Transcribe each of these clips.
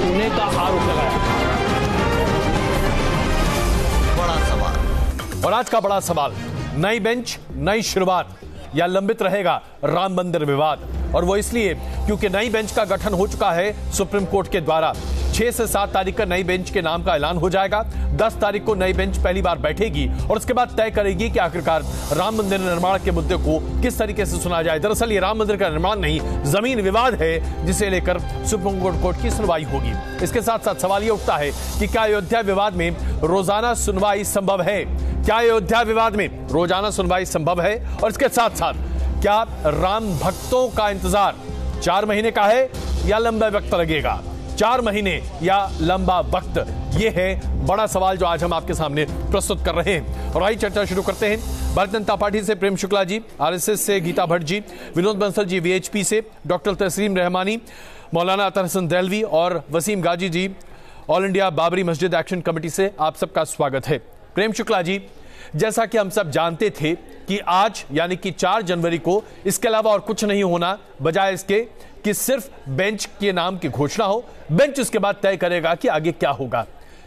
छूने का आरोप लगाया। बड़ा सवाल। और आज का बड़ा सवाल, नई बेंच नई शुरुआत या लंबित रहेगा राम मंदिर विवाद? और वो इसलिए क्योंकि नई बेंच का गठन हो चुका है सुप्रीम कोर्ट के द्वारा। 6 से 7 तारीख का नई बेंच के नाम का ऐलान हो जाएगा। 10 तारीख को नई बेंच पहली बार बैठेगी और उसके बाद तय करेगी कि आखिरकार राम मंदिर निर्माण के मुद्दे को किस तरीके से सुना जाए। दरअसल ये राम मंदिर का निर्माण नहीं, जमीन विवाद है जिसे लेकर सुप्रीम कोर्ट की सुनवाई होगी। इसके साथ साथ सवाल ये उठता है कि क्या अयोध्या विवाद में रोजाना सुनवाई संभव है? क्या अयोध्या विवाद में रोजाना सुनवाई संभव है? और इसके साथ साथ क्या राम भक्तों का इंतजार 4 महीने का है या लंबा वक्त लगेगा? 4 महीने या लंबा वक्त, यह है बड़ा सवाल जो आज हम आपके सामने प्रस्तुत कर रहे हैं। और आइए चर्चा शुरू करते हैं। भारतीय जनता पार्टी से प्रेम शुक्ला जी, आरएसएस से गीता भट्ट जी, विनोद बंसल जी वीएचपी से, डॉक्टर तस्लीम रहमानी, मौलाना अतर हसन दहलवी और वसीम गाजी जी ऑल इंडिया बाबरी मस्जिद एक्शन कमेटी से आप सबका स्वागत है। प्रेम शुक्ला जी, जैसा कि हम सब जानते थे कि आज यानी कि 4 जनवरी को इसके अलावा और कुछ नहीं होना, बजाय इसके कि सिर्फ बेंच के नाम की घोषणा हो, बेंच उसके बाद तय करेगा कि आगे क्या होगा।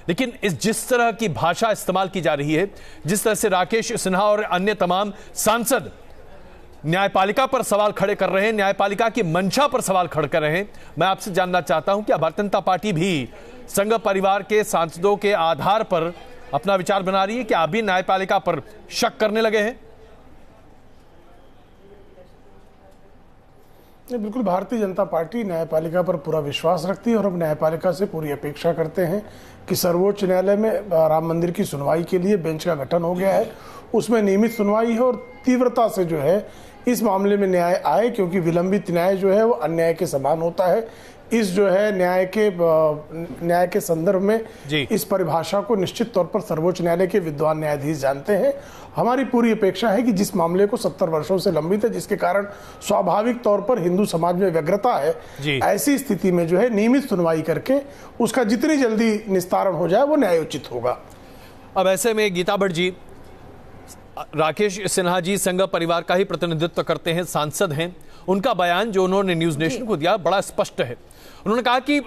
लेकिन जिस तरह की भाषा इस्तेमाल की जा रही है, जिस तरह से राकेश सिन्हा और अन्य तमाम सांसद न्यायपालिका पर सवाल खड़े कर रहे हैं, न्यायपालिका की मंशा पर सवाल खड़े कर रहे हैं, मैं आपसे जानना चाहता हूं कि भारतीय जनता पार्टी भी संघ परिवार के सांसदों के आधार पर अपना विचार बना रही है कि आप भी न्यायपालिका पर शक करने लगे हैं? बिल्कुल, भारतीय जनता पार्टी न्यायपालिका पर पूरा विश्वास रखती है और हम न्यायपालिका से पूरी अपेक्षा करते हैं कि सर्वोच्च न्यायालय में राम मंदिर की सुनवाई के लिए बेंच का गठन हो गया है, उसमें नियमित सुनवाई है और तीव्रता से जो है इस मामले में न्याय आए, क्योंकि विलंबित न्याय जो है वो अन्याय के समान होता है। इस जो है न्याय के संदर्भ में इस परिभाषा को निश्चित तौर पर सर्वोच्च न्यायालय के विद्वान न्यायाधीश जानते हैं। हमारी पूरी अपेक्षा है कि जिस मामले को 70 वर्षों से लंबित है, जिसके कारण स्वाभाविक तौर पर हिंदू समाज में व्यग्रता है, ऐसी स्थिति में जो है नियमित सुनवाई करके उसका जितनी जल्दी निस्तारण हो जाए वो न्यायोचित होगा। अब ऐसे में गीता भट्ट जी, राकेश सिन्हा जी संघ परिवार का ही प्रतिनिधित्व करते हैं, सांसद हैं, उनका बयान जो उन्होंने न्यूज नेशन को दिया बड़ा स्पष्ट है। उन्होंने कहा कि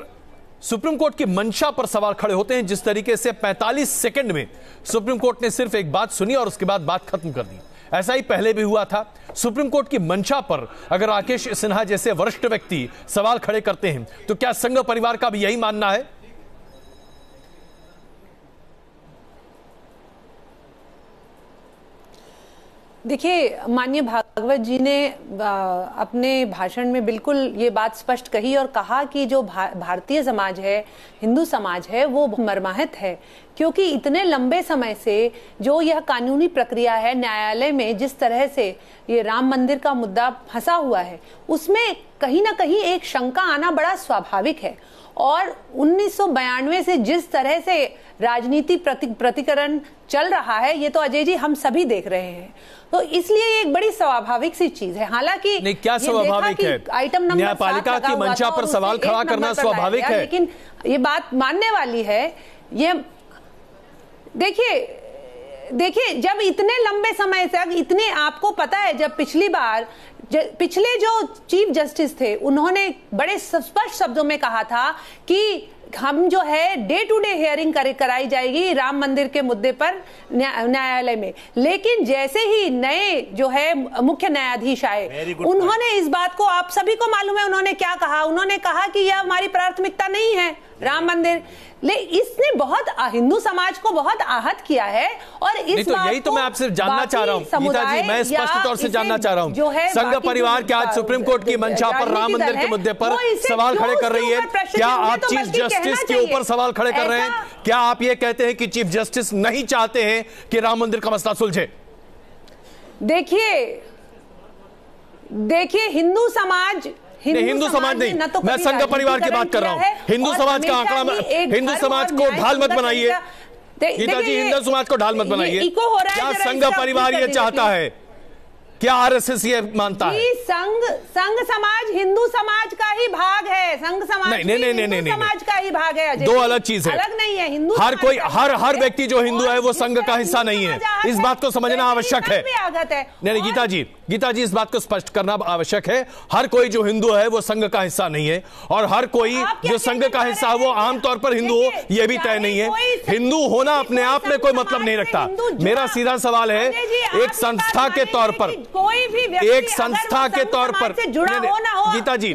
सुप्रीम कोर्ट की मंशा पर सवाल खड़े होते हैं। जिस तरीके से 45 सेकंड में सुप्रीम कोर्ट ने सिर्फ एक बात सुनी और उसके बाद बात खत्म कर दी, ऐसा ही पहले भी हुआ था। सुप्रीम कोर्ट की मंशा पर अगर राकेश सिन्हा जैसे वरिष्ठ व्यक्ति सवाल खड़े करते हैं तो क्या संघ परिवार का भी यही मानना है? देखिए, माननीय भागवत जी ने अपने भाषण में बिल्कुल ये बात स्पष्ट कही और कहा कि जो भारतीय समाज है, हिंदू समाज है, वो मर्माहत है, क्योंकि इतने लंबे समय से जो यह कानूनी प्रक्रिया है, न्यायालय में जिस तरह से ये राम मंदिर का मुद्दा फंसा हुआ है, उसमें कहीं ना कहीं एक शंका आना बड़ा स्वाभाविक है। और 1992 से जिस तरह से राजनीति प्रतिकरण चल रहा है, ये तो अजय जी हम सभी देख रहे हैं, तो इसलिए ये एक बड़ी स्वाभाविक सी चीज है। हालांकि नहीं, क्या स्वाभाविक है? आइटम नंबर न्यायपालिका की मंशा पर सवाल खड़ा करना स्वाभाविक है, लेकिन ये बात मानने वाली है। ये देखिए जब इतने लंबे समय तक इतने, आपको पता है जब पिछले जो चीफ जस्टिस थे, उन्होंने बड़े स्पष्ट शब्दों में कहा था कि हम जो है डे टू डे हियरिंग कराई जाएगी राम मंदिर के मुद्दे पर न्यायालय में। लेकिन जैसे ही नए जो है मुख्य न्यायाधीश आए, उन्होंने इस बात को, आप सभी को मालूम है उन्होंने क्या कहा। उन्होंने कहा कि यह हमारी प्राथमिकता नहीं है राम मंदिर। इसने बहुत हिंदू समाज को बहुत आहत किया है। और इस तो यही तो मैं आपसे जानना चाह रहा हूँ गीता जी, मैं स्पष्ट तौर से जानना चाह रहा हूँ, संघ परिवार क्या आज सुप्रीम कोर्ट की मंशा पर राम मंदिर के मुद्दे पर सवाल खड़े कर रही है? क्या आप चीफ जस्टिस के ऊपर सवाल खड़े कर रहे हैं? क्या आप ये कहते हैं कि चीफ जस्टिस नहीं चाहते हैं कि राम मंदिर का मसला सुलझे? देखिए हिंदू समाज नहीं, मैं संघ परिवार की बात कर रहा हूँ। हिंदू समाज का आंकड़ा, हिंदू समाज को ढाल मत बनाइए गीता जी, हिंदू समाज को ढाल मत बनाइए। क्या संघ परिवार ये चाहता है? क्या आरएसएस ये मानता है? संघ समाज हिंदू समाज का ही भाग है। संघ समाज नहीं, समाज का शाही भाग है अजय, दो अलग चीज है, अलग नहीं है। हिंदू हर कोई हर व्यक्ति जो हिंदू है वो संघ का हिस्सा नहीं है, इस बात को समझना आवश्यक है। नहीं गीता जी इस बात को स्पष्ट करना आवश्यक है। हर कोई जो हिंदू है वो संघ का हिस्सा नहीं है, और हर कोई जो संघ का हिस्सा है वो आमतौर पर हिंदू हो यह भी तय नहीं है। हिंदू होना अपने आप में कोई मतलब नहीं रखता। मेरा सीधा सवाल है, एक संस्था के तौर पर, एक संस्था के तौर पर, गीता जी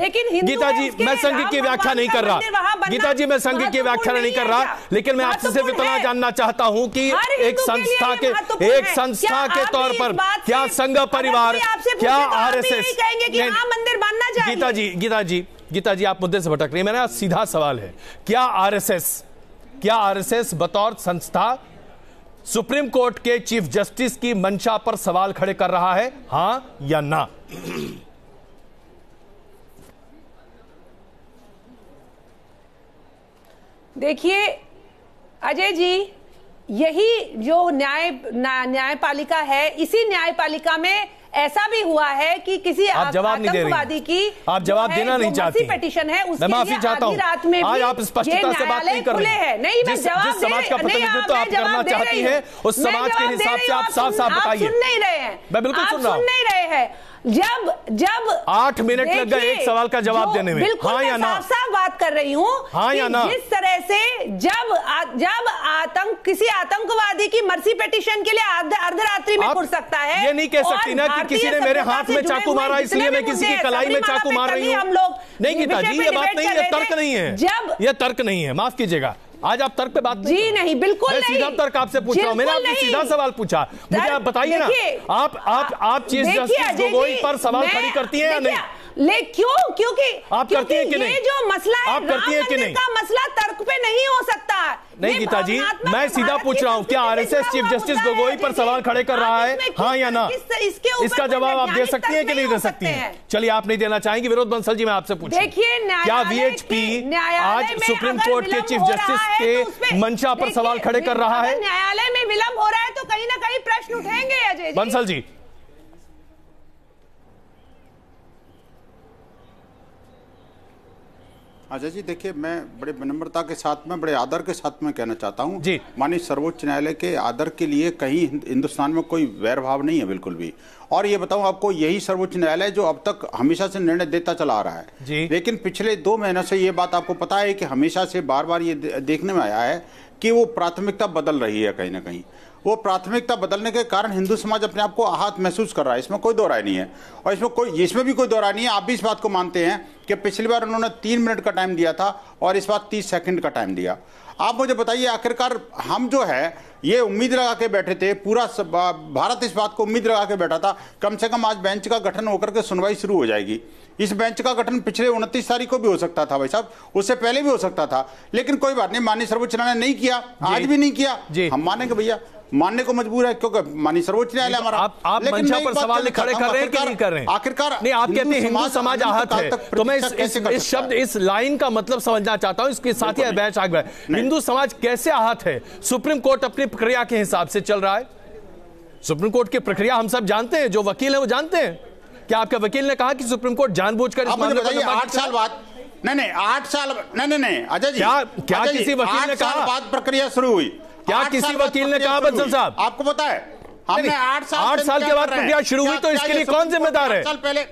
मैं संघ की व्याख्या नहीं कर रहा, गीता जी मैं संघ की व्याख्या नहीं कर रहा, लेकिन मैं आपसे सिर्फ इतना जानना चाहता हूं कि एक संस्था के तौर पर क्या संघ परिवार, क्या आरएसएस, गीता जी आप मुद्दे से भटक रही है। मेरा सीधा सवाल है, क्या आरएसएस बतौर संस्था सुप्रीम कोर्ट के चीफ जस्टिस की मंशा पर सवाल खड़े कर रहा है, हां या ना? देखिए अजय जी, यही जो न्यायपालिका है, इसी न्यायपालिका में ऐसा भी हुआ है कि किसी आतंकवादी की आप जवाब देना नहीं चाहती, पिटीशन है उसके मैं माफी चाहता हूं, रात में आज आप स्पष्टता से बात नहीं कर रहे हैं। नहीं, मैं जवाब जिस समाज का प्रतिनिधित्व आप करना चाहती हैं उस समाज के हिसाब से आप साफ बताइए। सुन नहीं रहे हैं, मैं बिल्कुल सुन रहा हूं। सुन नहीं रहे हैं। जब 8 मिनट लग गए एक सवाल का जवाब देने में, हाँ या ना? साफ बात कर रही हूँ, हाँ या ना? जिस तरह से जब किसी आतंकवादी की मर्सी पिटीशन के लिए अर्धरात्रि में घुस सकता है, ये नहीं कह सकती ना कि किसी ने मेरे हाथ में चाकू मारा इसलिए मैं किसी की कलाई में चाकू मार रही हूँ। नहीं गीता जी, ये बात नहीं है, तर्क नहीं है, ये तर्क नहीं है, माफ कीजिएगा। आज आप तर्क पे बात जी नहीं, बिल्कुल नहीं। सीधा तर्क आपसे पूछ रहा हूं, मैंने आपसे सीधा सवाल पूछा, मुझे आप बताइए ना, आप चीफ जस्टिस गोगोई पर सवाल खड़ी करती हैं या नहीं? क्योंकि आप करती हैं कि नहीं? ये जो मसला है, आप करती हैं कि नहीं? का मसला तर्क पे नहीं हो सकता। नहीं गीता जी, मैं सीधा पूछ रहा हूं, क्या आरएसएस चीफ जस्टिस गोगोई पर सवाल खड़े कर रहा है, हाँ या ना? इसका जवाब आप दे सकती हैं कि नहीं दे सकती हैं? चलिए, आप नहीं देना चाहेंगे। विनोद बंसल जी, मैं आपसे पूछूं, क्या वीएचपी आज सुप्रीम कोर्ट के चीफ जस्टिस के मंशा पर सवाल खड़े कर रहा है? न्यायालय में विलंब हो रहा है तो कहीं ना कहीं प्रश्न उठेंगे अजय जी। बंसल जी, अजय जी देखिए, मैं बड़े विनम्रता के साथ में, बड़े आदर के साथ में कहना चाहता हूं जी, माननीय सर्वोच्च न्यायालय के आदर के लिए कहीं हिंदुस्तान में कोई वैर भाव नहीं है बिल्कुल भी। और ये बताऊं आपको, यही सर्वोच्च न्यायालय जो अब तक हमेशा से निर्णय देता चला आ रहा है जी। लेकिन पिछले 2 महीनों से ये बात आपको पता है कि हमेशा से बार बार ये देखने में आया है कि वो प्राथमिकता बदल रही है। कहीं ना कहीं वो प्राथमिकता बदलने के कारण हिंदू समाज अपने आप को आहत महसूस कर रहा है, इसमें कोई दो राय नहीं है। और इसमें भी कोई दो राय नहीं है। आप भी इस बात को मानते हैं कि पिछली बार उन्होंने 3 मिनट का टाइम दिया था और इस बार 30 सेकंड का टाइम दिया। आप मुझे बताइए, आखिरकार हम जो है ये उम्मीद लगा के बैठे थे, पूरा भारत इस बात को उम्मीद लगा के बैठा था कम से कम आज बेंच का गठन होकर के सुनवाई शुरू हो जाएगी। इस बेंच का गठन पिछले 29 तारीख को भी हो सकता था भाई साहब, उससे पहले भी हो सकता था, लेकिन कोई बात नहीं, माननीय सर्वोच्च न्यायालय ने नहीं किया, आज भी नहीं किया। हम मानेंगे भैया, मानने को मजबूर है क्योंकि माननीय सर्वोच्च न्यायालय हमारा। आप मंशा पर सवाल खड़े कर रहे हैं कि नहीं कर रहे हैं? आखिरकार नहीं, आप कहते हैं हिंदू समाज आहत है, तो मैं इस शब्द, इस लाइन का मतलब समझना चाहता हूं। इसके साथ ही बैच आ गया, हिंदू समाज कैसे आहत है? सुप्रीम कोर्ट अपनी प्रक्रिया के हिसाब से चल रहा है। सुप्रीम कोर्ट की प्रक्रिया हम सब जानते हैं, जो वकील है वो जानते हैं। क्या आपके वकील ने कहा कि सुप्रीम कोर्ट जानबूझकर इस मामले को 8 साल बाद, नहीं 8 साल, नहीं अजय जी, क्या किसी वकील ने कहा बाद प्रक्रिया शुरू हुई? क्या किसी वकील ने कहा बंसल साहब? आपको पता है हमने 8 साल के बाद प्रक्रिया शुरू हुई, तो इसके लिए कौन जिम्मेदार है? 8 साल पहले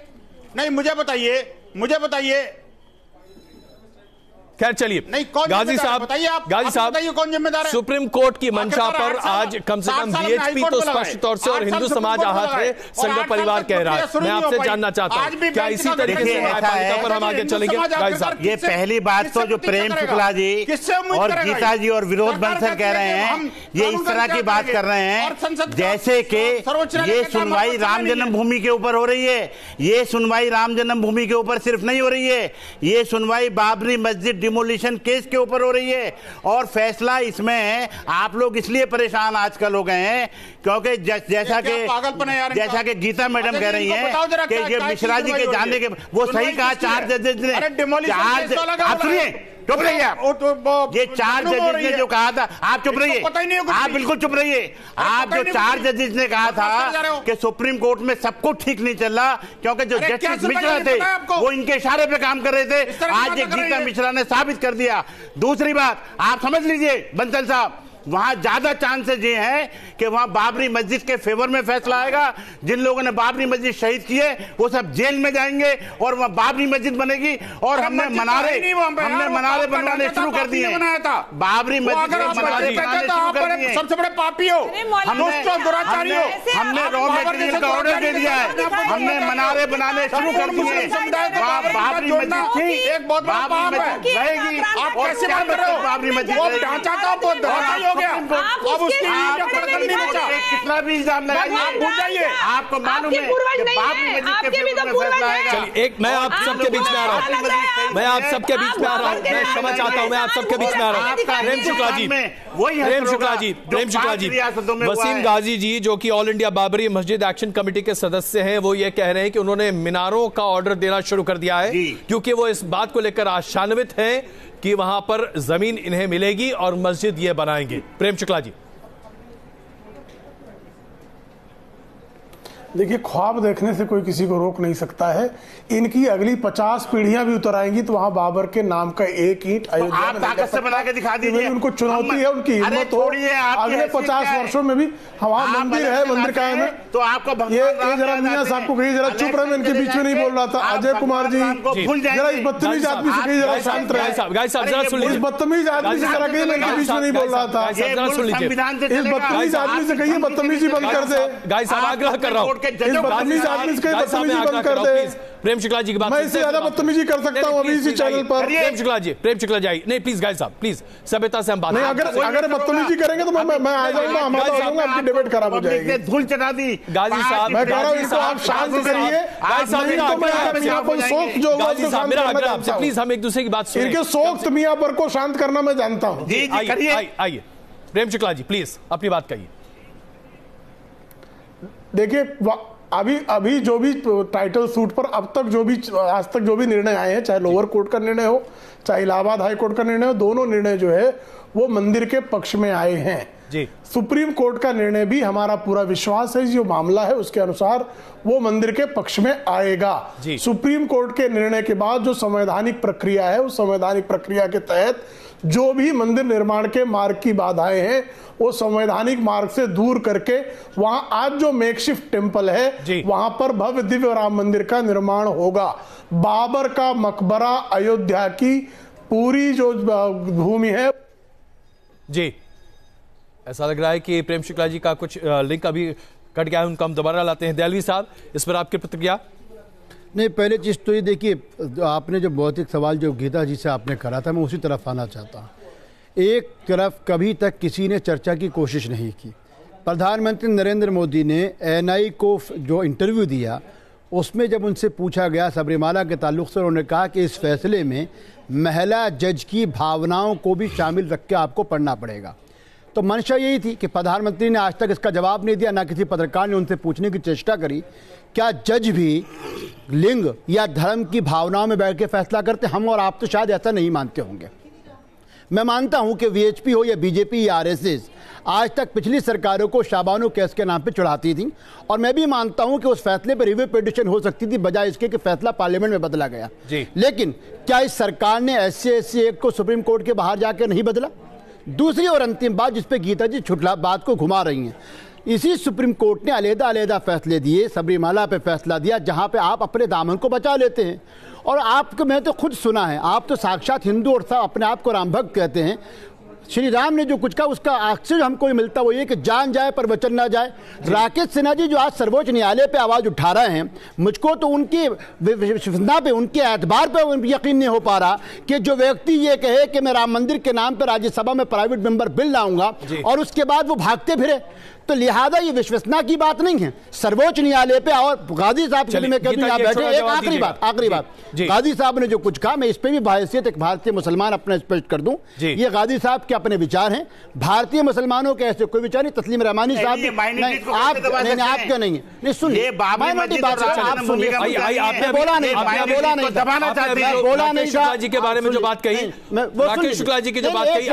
नहीं, मुझे बताइए। खैर चलिए, गाजी साहब कौन जिम्मेदार है? सुप्रीम कोर्ट की मंशा पर आज कम से कम वीएचपी तो स्पष्ट तौर से और हिंदू समाज आहत है, संघ परिवार कह रहा है। मैं आपसे जानना चाहता हूं, क्या इसी तरीके से न्यायपालिका पर हम आगे चलेंगे? गाजी साहब, ये पहली बात तो जो प्रेम शुक्ला जी और गीता जी और विनोद बंसल कह रहे हैं, ये इस तरह की बात कर रहे हैं जैसे कि ये सुनवाई राम जन्मभूमि के ऊपर हो रही है। ये सुनवाई राम जन्मभूमि के ऊपर सिर्फ नहीं हो रही है, ये सुनवाई बाबरी मस्जिद डिमोलिशन केस के ऊपर हो रही है। और फैसला इसमें आप लोग इसलिए परेशान आजकल हो गए हैं क्योंकि जैसा कि गीता मैडम कह रही हैं कि ये मिश्रा जी के जाने के, वो सही कहा, 4 जजेस ने, चुप रहिए आप। ये 4 जजेस ने जो कहा था, आप चुप रहिए, आप बिल्कुल चुप रहिए। आप जो 4 जजेस ने कहा था कि सुप्रीम कोर्ट में सब कुछ ठीक नहीं चल रहा क्योंकि जो जस्टिस मिश्रा थे वो इनके इशारे पे काम कर रहे थे, आज एक गीता मिश्रा ने साबित कर दिया। दूसरी बात आप समझ लीजिए बंसल साहब, वहां ज्यादा चांसेस ये हैं कि वहां बाबरी मस्जिद के फेवर में फैसला आएगा। जिन लोगों ने बाबरी मस्जिद शहीद किए वो सब जेल में जाएंगे और वहां बाबरी मस्जिद बनेगी। और हमने मनारे बनवाने शुरू कर दिए। बाबरी मस्जिद मनारे बनाने शुरू कर दिए। सबसे बड़े पापी हो, हमने रॉ मटेरियल का ऑर्डर दे दिया है, हमने मनारे बनाने शुरू कर दिए। बाबरी मस्जिद थी, बाबरी मस्जिद रहेगी। बाबरी मस्जिद कितना भी इल्जाम लगाइए, आप भूल जाइए, आपको मालूम है बाबरी मस्जिद के फेवर में फैसला आएगा। चलिए एक, मैं आप सबके बीच में आ रहा हूँ, मैं आप सबके बीच में आ रहा हूँ, मैं क्षमा चाहता हूँ, मैं आप सबके बीच में आ रहा हूँ। प्रेम शुक्ला जी, वसीम गाजी जी जो कि ऑल इंडिया बाबरी मस्जिद एक्शन कमेटी के सदस्य हैं, वो ये कह रहे हैं कि उन्होंने मीनारों का ऑर्डर देना शुरू कर दिया है क्योंकि वो इस बात को लेकर आशान्वित हैं कि वहां पर जमीन इन्हें मिलेगी और मस्जिद ये बनाएंगे। प्रेम शुक्ला जी, देखिए, ख्वाब देखने से कोई किसी को रोक नहीं सकता है। इनकी अगली 50 पीढ़ियां भी उतर आएंगी तो वहां बाबर के नाम का एक ईंट अयोध्या में ताकत से बना के दिखा दीजिए। उनको चुनौती है, उनकी हिम्मत हो। अगले 50 वर्षों में भी वहां मंदिर है, मंदिर कायम है। तो आपको ये जरा मियां साहब को कहिए जरा चुप रहे, मैं इनके बीच में नहीं बोल रहा था। अजय कुमार जी जरा इस बदतमीज आदमी से कहिए जरा शांत रहे। इस बदतमीज आदमी से जरा कहिए, मैं इनके बीच में नहीं बोल रहा था। इस बदतमीज आदमी से कहिए बदतमीजी बंद कर दे। गाइस साहब आग्रह कर रहा हूं, बदतमीज आदमी से बदतमीजी बंद कर दे। प्रेम शुक्ला जी की बात, मैं इससे ज्यादा बदतमीजी कर सकता हूं अभी इसी चैनल पर। प्रेम शुक्ला जी नहीं प्लीज गाइस साहब प्लीज सभ्यता से हम बात नहीं, अगर बदतमीजी करेंगे तो मैं आ जाऊंगा, हमारा आ जाऊंगा, आपकी डिबेट खराब हो जाएगी। धूल चढ़ा दी गाजी साहब, मैं कह रहा हूं इसको आप शांत करिए। गाजी साहब मेरा आग्रह आपसे, प्लीज हम एक दूसरे की बात सुनें। इनके सोख्त मियां पर को शांत करना मैं जानता हूं। आइए प्रेम शुक्ला जी प्लीज अपनी बात कहिए। देखिए, अभी जो भी टाइटल सूट पर अब तक जो भी आज तक जो भी निर्णय आए हैं, चाहे लोअर कोर्ट का निर्णय हो चाहे इलाहाबाद हाई कोर्ट का निर्णय हो, दोनों निर्णय जो है वो मंदिर के पक्ष में आए हैं जी। सुप्रीम कोर्ट का निर्णय भी हमारा पूरा विश्वास है जो मामला है उसके अनुसार वो मंदिर के पक्ष में आएगा। सुप्रीम कोर्ट के निर्णय के बाद जो संवैधानिक प्रक्रिया है उस संवैधानिक प्रक्रिया के तहत जो भी मंदिर निर्माण के मार्ग की बाधाएं हैं वो संवैधानिक मार्ग से दूर करके वहां आज जो मेकशिफ्ट टेम्पल है वहां पर भव्य दिव्य राम मंदिर का निर्माण होगा। बाबर का मकबरा अयोध्या की पूरी जो भूमि है जी। ऐसा लग रहा है कि प्रेम शुक्ला जी का कुछ लिंक अभी कट गया है, उनका हम दोबारा लाते हैं। दयालवी साहब, इस पर आपकी प्रतिक्रिया? नहीं, पहले चीज़ तो ये देखिए, आपने जो भौतिक सवाल जो गीता जी से आपने करा था, मैं उसी तरफ आना चाहता हूँ। एक तरफ कभी तक किसी ने चर्चा की कोशिश नहीं की। प्रधानमंत्री नरेंद्र मोदी ने एएनआई को जो इंटरव्यू दिया उसमें जब उनसे पूछा गया सबरीमाला के ताल्लुक से, उन्होंने कहा कि इस फैसले में महिला जज की भावनाओं को भी शामिल रख के आपको पढ़ना पड़ेगा। तो मंशा यही थी कि प्रधानमंत्री ने आज तक इसका जवाब नहीं दिया, ना किसी पत्रकार ने उनसे पूछने की चेष्टा करी क्या जज भी लिंग या धर्म की भावनाओं में बैठ के फैसला करते। हम और आप तो शायद ऐसा नहीं मानते होंगे। मैं मानता हूं कि वीएचपी हो या बीजेपी या आरएसएस आज तक पिछली सरकारों को शाबानो केस के नाम पे चढ़ाती थी, और मैं भी मानता हूं कि उस फैसले पर रिव्यू पिटीशन हो सकती थी बजाय इसके कि फैसला पार्लियामेंट में बदला गया। लेकिन क्या इस सरकार ने SC/SC एक्ट को सुप्रीम कोर्ट के बाहर जाकर नहीं बदला? दूसरी और अंतिम बात जिस पे गीता जी छुटला बात को घुमा रही हैं, इसी सुप्रीम कोर्ट ने अलग-अलग फैसले दिए, सबरीमाला पे फैसला दिया जहां पे आप अपने दामन को बचा लेते हैं। और आपको मैं तो खुद सुना है, आप तो साक्षात हिंदू और अपने आप को राम भक्त कहते हैं। श्री राम ने जो कुछ कहा उसका अक्सर हमको मिलता वो ये कि जान जाए पर वचन ना जाए। राकेश सिन्हा जी जो आज सर्वोच्च न्यायालय पे आवाज उठा रहे हैं, मुझको तो उनकी विश्वसनीयता पे, उनके एतबार पे यकीन नहीं हो पा रहा कि जो व्यक्ति ये कहे कि मैं राम मंदिर के नाम पर राज्यसभा में प्राइवेट मेंबर बिल लाऊंगा और उसके बाद वो भागते फिरे, तो लिहाजा ये विश्वसनीयता की बात नहीं है। सर्वोच्च न्यायालय पे और गाजी साहब से मैं कहती हूं आप बैठे, एक आखिरी बात गाजी साहब ने जो कुछ कहा मैं इस पे भी बाहैसियत एक भारतीय मुसलमान अपना स्पष्ट कर दूं, ये गाजी साहब आपके अपने विचार हैं, भारतीय मुसलमानों के ऐसे कोई विचार नहीं। तस्लीम रहमानी साहब नहीं, आपके नहीं है। सुनिए, आपने बोला नहीं, दबाना चाहते हैं, बोला नहीं शुक्ला जी के बारे में जो बात कही, राकेश शुक्ला जी की जो बात कही,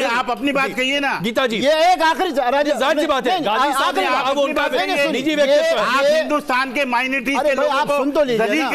आप अपनी बात कहिए ना। गीता जी, ये एक आखिरी जाहिर सी बात है, गाजी साहब अब उनका निजी व्यक्तित्व है। आप हिंदुस्तान के माइनॉरिटीज के लोगों आप सुन तो लीजिए ना,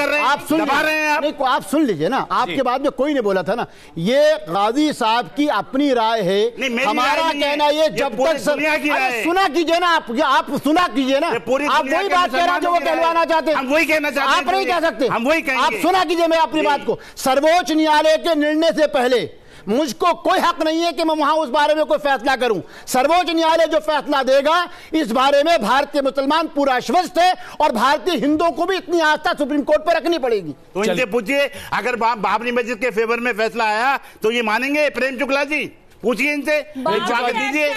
आप सुन लीजिए ना, आपके बाद में कोई नहीं बोला था ना। ये गाजी साहब की अपनी राय है, हमारा कहना ये जब तक सुना कीजिए ना, आप सुना कीजिए ना, आप वही बात कह रहे हैं जो वो कहलवाना चाहते हैं। हम वही कहना चाहते हैं, आप नहीं कह सकते, हम वही कहेंगे। आप सुना कीजिए मैं अपनी बात को। सर्वोच्च न्यायालय के निर्णय से पहले मुझको कोई हक नहीं है कि मैं वहां उस बारे में कोई फैसला करूं। सर्वोच्च न्यायालय जो फैसला देगा इस बारे में भारतीय मुसलमान पूरा आश्वस्त है, और भारतीय हिंदुओं को भी इतनी आस्था सुप्रीम कोर्ट पर रखनी पड़ेगी। तो इनसे पूछिए, अगर बाबरी मस्जिद के फेवर में फैसला आया तो ये मानेंगे प्रेम शुक्ला जी? पूछिए इनसे, दीजिए।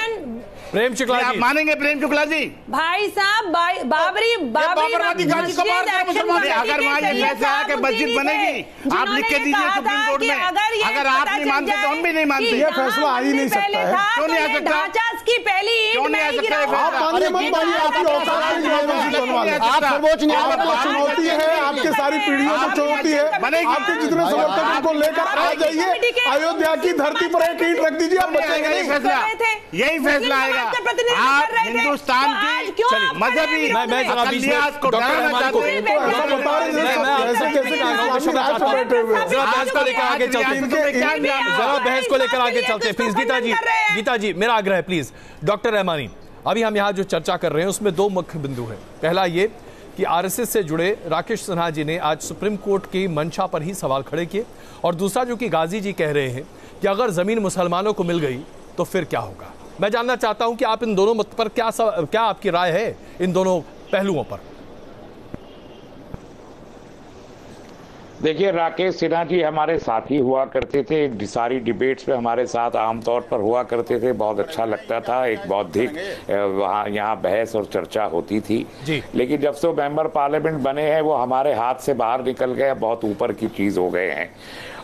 प्रेम शुक्ला जी, आप मानेंगे प्रेम शुक्ला जी? भाई साहब, बाबरी अगर वहाँ ये फैसला है कि मस्जिद बनेगी, आप लिख के दीजिए सुप्रीम कोर्ट में। अगर आप नहीं मानते तो हम भी नहीं मानते। ये फैसला आ ही नहीं सकता है। क्यों नहीं आ सकता? क्यों नहीं आ सकता? आप सर्वोच्च न्यायालय आपको चुनौती है, आपके सारी पीढ़ियों को चुनौती है। आपके जितने समर्थक उनको लेकर आ जाइए, अयोध्या की धरती पर एक ईंट रख दीजिए, आप बचेंगे नहीं। यही फैसला आएगा। आप हिंदुस्तान की मजहबी अक़लियत को डराना चाहते हैं। बहस को लेकर आगे चलते हैं प्लीज। गीता जी मेरा आग्रह है प्लीज। डॉक्टर रहमानी, अभी हम यहाँ जो चर्चा कर रहे हैं उसमें दो मुख्य बिंदु हैं। पहला ये कि आरएसएस से जुड़े राकेश सिन्हा जी ने आज सुप्रीम कोर्ट की मंशा पर ही सवाल खड़े किए, और दूसरा जो कि गाजी जी कह रहे हैं कि अगर जमीन मुसलमानों को मिल गई तो फिर क्या होगा। मैं जानना चाहता हूं कि आप इन दोनों मत पर क्या आपकी राय है, इन दोनों पहलुओं पर। देखिए, राकेश सिन्हा जी हमारे साथी हुआ करते थे, सारी डिबेट्स में हमारे साथ आमतौर पर हुआ करते थे। बहुत अच्छा लगता था, एक बौद्धिक वहाँ यहाँ बहस और चर्चा होती थी। लेकिन जब से मेंबर पार्लियामेंट बने हैं वो हमारे हाथ से बाहर निकल गए, बहुत ऊपर की चीज़ हो गए हैं।